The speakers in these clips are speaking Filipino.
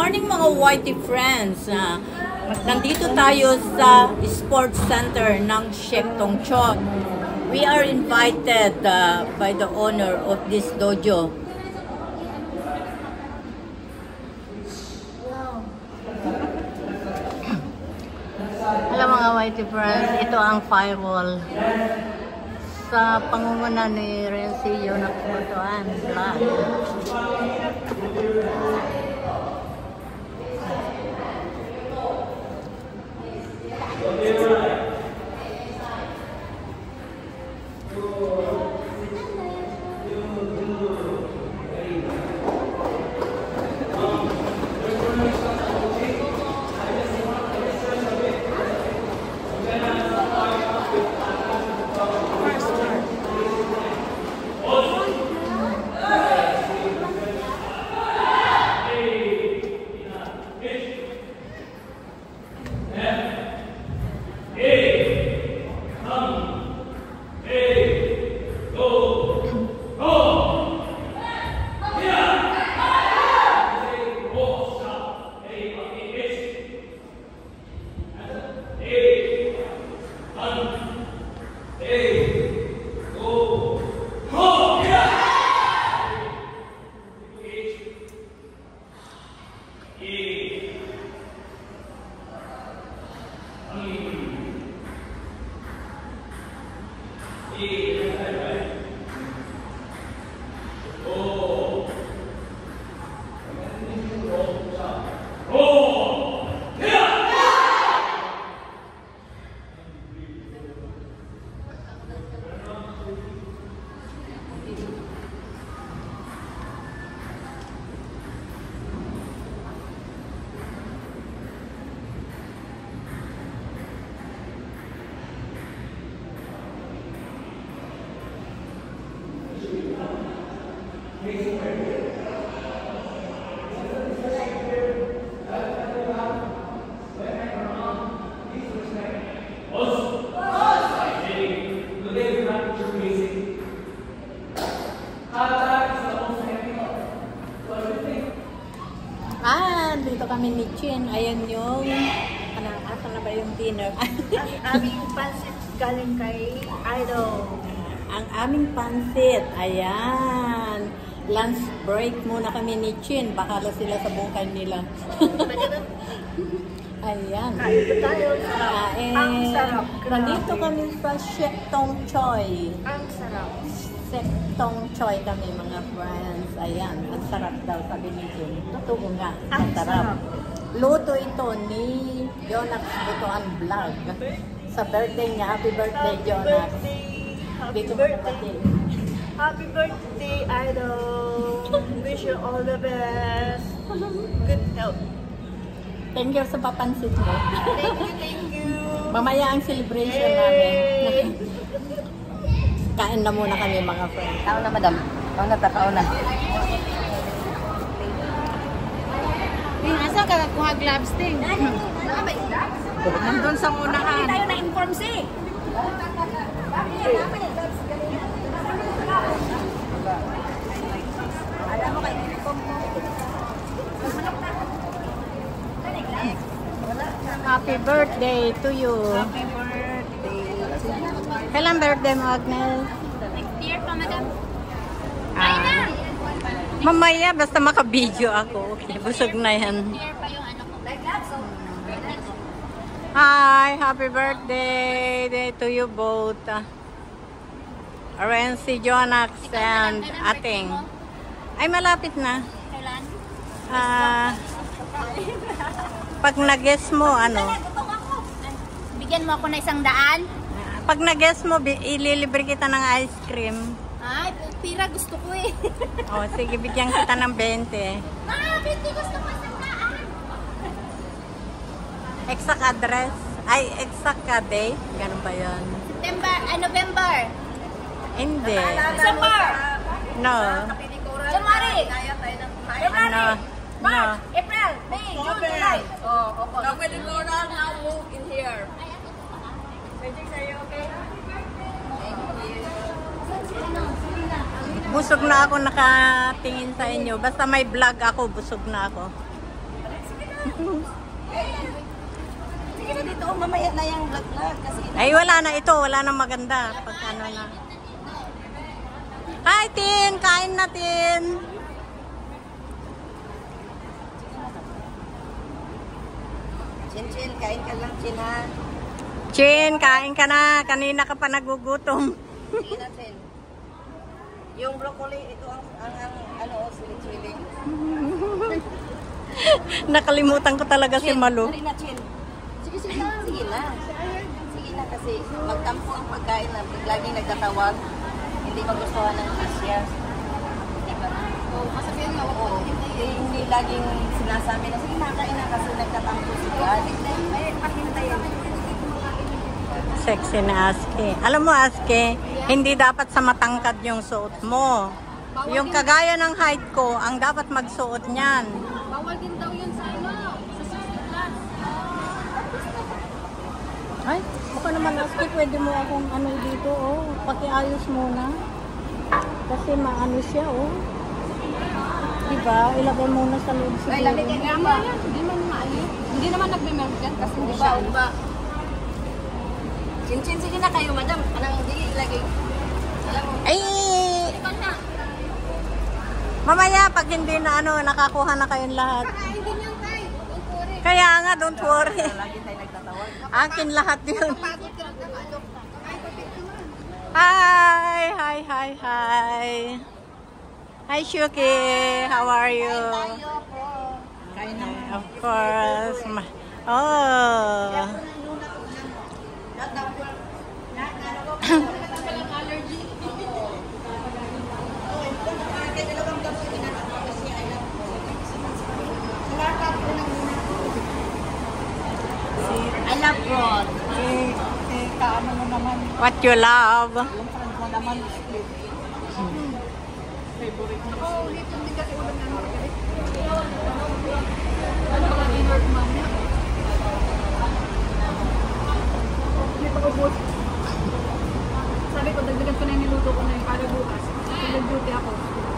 morning mga Whitey friends. Nandito tayo sa sports center ng Shek Tong Choi. We are invited by the owner of this dojo. Hello mga Whitey friends, ito ang firewall sa pangunguna ni Rencillo na Kubutuan Vlog. Dito kami ni Chin. Ayan yung asa na ba yung dinner? Ang aming pansit galing kay Idol. Ang aming pansit. Ayan. Lunch break muna kami ni Chin. Bakala sila sa buhay nila. Ayan. Kain po tayo. Ang sarap. Nandito kami sa Shek Tong Choi. Ang sarap. Shek Tong Choi kami mga friends. Ayan. Ang sarap daw sabi ni Chin. Totoo nga. Ang sarap. Luto ito ni Jonax Butuan Vlog. Sa birthday niya. Happy birthday, Jonax. Happy birthday. Happy birthday, Idol. Wish you all the best. Good health. Thank you sa papansit mo. Thank you. Mamaya ang celebration namin. Kain na muna kami mga friends. Tao na, madam. Tao na. Asa ka nakuha gloves din? Nandun sa unahan. Hindi tayo na-inform si. Alam mo kayo, uniform mo. Happy birthday to you. Happy birthday. Kailan birthday mo, Agnes? Next year pa, madam. Mamaya, basta makabideo ako. Okay, busog na yan. Next year pa yung ano ko. Hi, happy birthday to you both. Rency, Jonax, and Ating. Ay, malapit na. Kailan? Pag nag-guess mo, ano? Bigyan mo ako na 100. Pag nag-guess mo, ililibre kita ng ice cream. Ay, pira gusto ko eh. O, sige, bigyan kita ng 20. Hindi gusto ko 100. Exact address? Ay, exact day? Ganun ba yun? September, November. Hindi. December. No. January. February. No. March. April. May. June. July. Oh, opo. Now, pwede ko now move in here. Busog na ako nakatingin sa inyo. Basta may vlog ako, busog na ako. Sige na dito, mamaya na yung vlog kasi. Ay, wala na ito. Wala na maganda. Pag ano na. Hi, Tin! Kain natin! Chin, kain ka lang, Chin, ha? Chin, kain ka na. Kanina ka pa nagugutom. Sige na, Chin. Yung broccoli, ito ang sili-chili. Nakalimutan ko talaga si Malu. Dali na, Chin. Sige na. Sige na. Sige na kasi magtampo ang pagkain na laging nagtatawag. Hindi magustuhan ng Asia. Diba? Oo, masabihin nga ako. Hindi laging sinasabi na, sige na, kain na kasi nagtatampo sila. Ay, pahintayin. Sexy na Aske. Alam mo, Aske, hindi dapat sa matangkad yung suot mo. Yung kagaya ng height ko, ang dapat magsuot niyan. Bawal din daw yun sa ano, sa 60 plus. Ay, baka naman Aske, pwede mo akong ano dito, oh. Pakiayos muna. Kasi maano siya, oh. Diba? Ilagay muna sa loob siguro. Ay, lamigin nga ba? Hindi man maalis. Hindi naman nagme-melt yan kasi hindi Diba, siya. diba? Chin, sige na kayo, madam. Anong hindi ilagay? Alam mo. Ay! Mamaya, pag hindi na ano, nakakuha na kayong lahat. Kaya nga, don't worry. Lagi tayo nagtatawag. Akin lahat yun. Hi! Hi, hi, hi. Hi, Shuki. How are you? Kain na. Of course. Oh. I love broad. Kaano mo naman, What you love? yung friend mo naman, split. Favorite mo. Oo, dito hindi kasi ulam na margaret. Ano ba ang dinner ko mamaya? Hindi pa ubos. Sabi ko, dagdagan ko na yung niluto ko na yung para bukas. Nag-duty ako.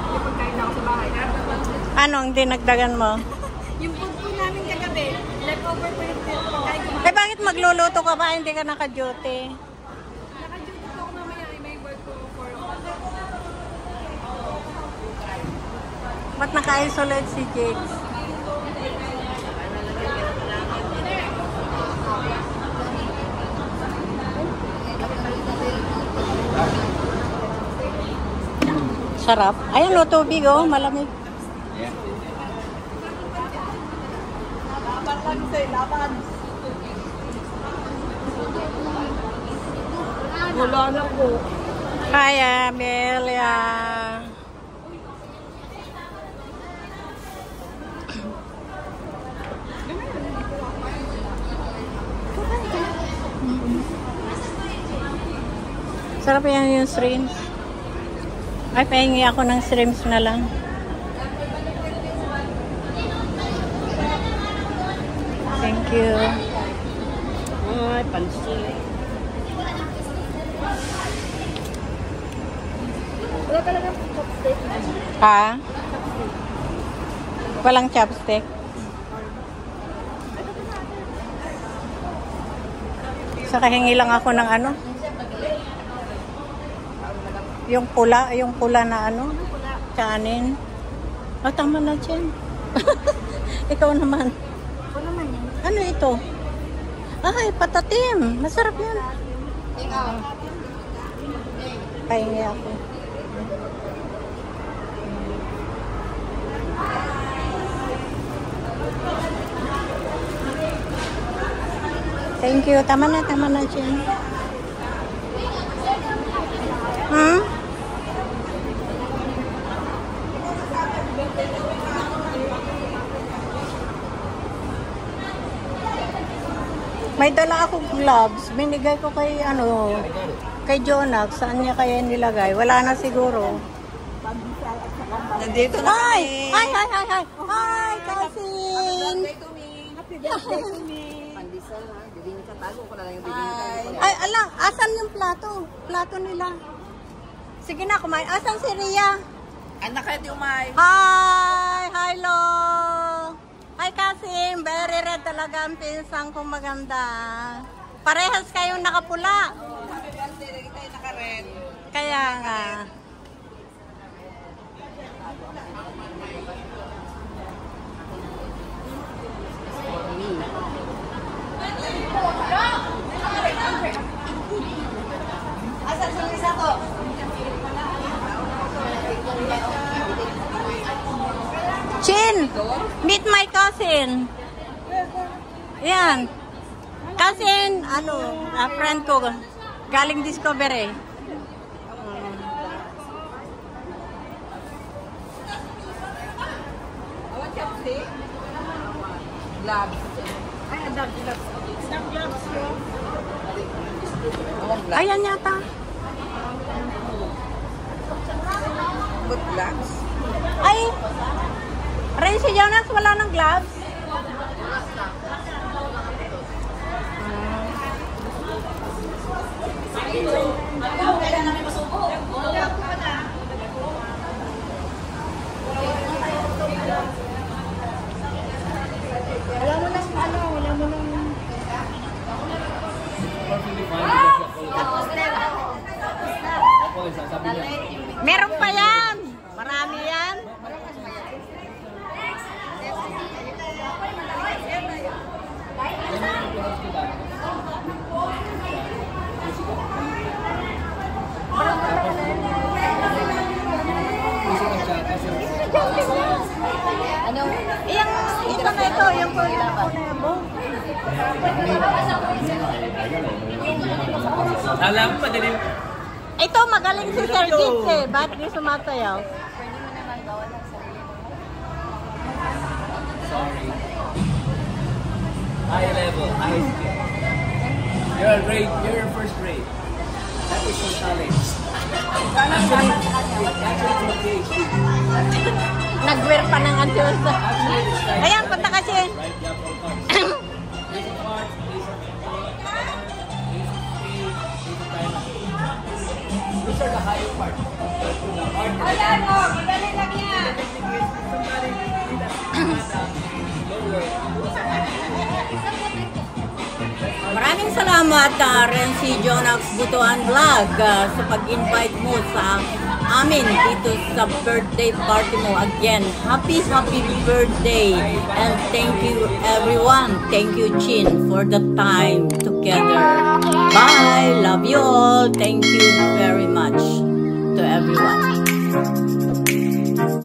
Yung pagkain na ako sa bahay. Anong dinagdagan mo? Yung food ko namin kagabi, leftover ko yung pagkain ko. Eh, bakit magluluto ka pa? Hindi ka naka-duty. Naka-duty ko ako mamaya, may work ko for Ba't naka-isolate si Jakes? Sarap. Ayan o, tubig o. Malamig. wala na po. Hi, Amelia. Sarap yan yung shrimps. Ay, pahingi ako ng shrimps na lang. Thank you. Ay, pansit. Wala talaga chopstick. Ha? Walang chopstick. Sa kahingi lang ako ng ano? Yung pula na ano? Kanin. Oh, tama na dyan. Ikaw naman. Ako naman yan. Ano ito? Ay, patatim. Masarap yan. Pahingi ako. Thank you. Tama na dyan. Hmm? May dala akong gloves. Binigay ko kay kay Jonax. Saan niya kaya nilagay? Wala na siguro. Nandito na Hi! kami. Hi! Hi, cousin! Happy birthday to me. Pandesal ha. Bibingka. Tago ko na lang yung bibingka. Ay, ala, asan yung plato? Plato nila. Sige na, kumain. Asan si Ria? Anak kayo di umay. Hi! Hi, Lo! Hi, cousin! Red talaga ang pinsang kong maganda. Parehas kayong nakapula. Kaya nga. Asan sa isa ko? Chin, meet my cousin. Yan. Cousin, friend ko. Galing Discovery. Gloves. Ay, ang dog gloves. Snap gloves. Ayan yata. Good gloves. Ay, Ren si Jonas wala ng gloves. Wala mo nang wala mo nang... Meron pa yan. Marami yan. Ano? Yung ito na ito, yung kulay na bo. Alam mo, madali. Ito magaling si Sir Gitz eh. Ba't di sumasayaw? Pwede mo naman gawa ng sarili mo. Sorry. High level, high skill. You're great. You're your first grade. That is your talent. Actually, it's a PhD. Nag-wear pa ng adyos. Ayan, punta ka Chin. Right, you have all parts. Basic parts, basic these are the higher parts. The hard Ayan mo! Madali lang yan! Maraming salamat Ren si Jonax Butuan Vlog sa pag-invite mo sa amin dito sa birthday party mo. Again, happy birthday and thank you everyone. Thank you Chin for the time together. Bye! Love you all. Thank you very much.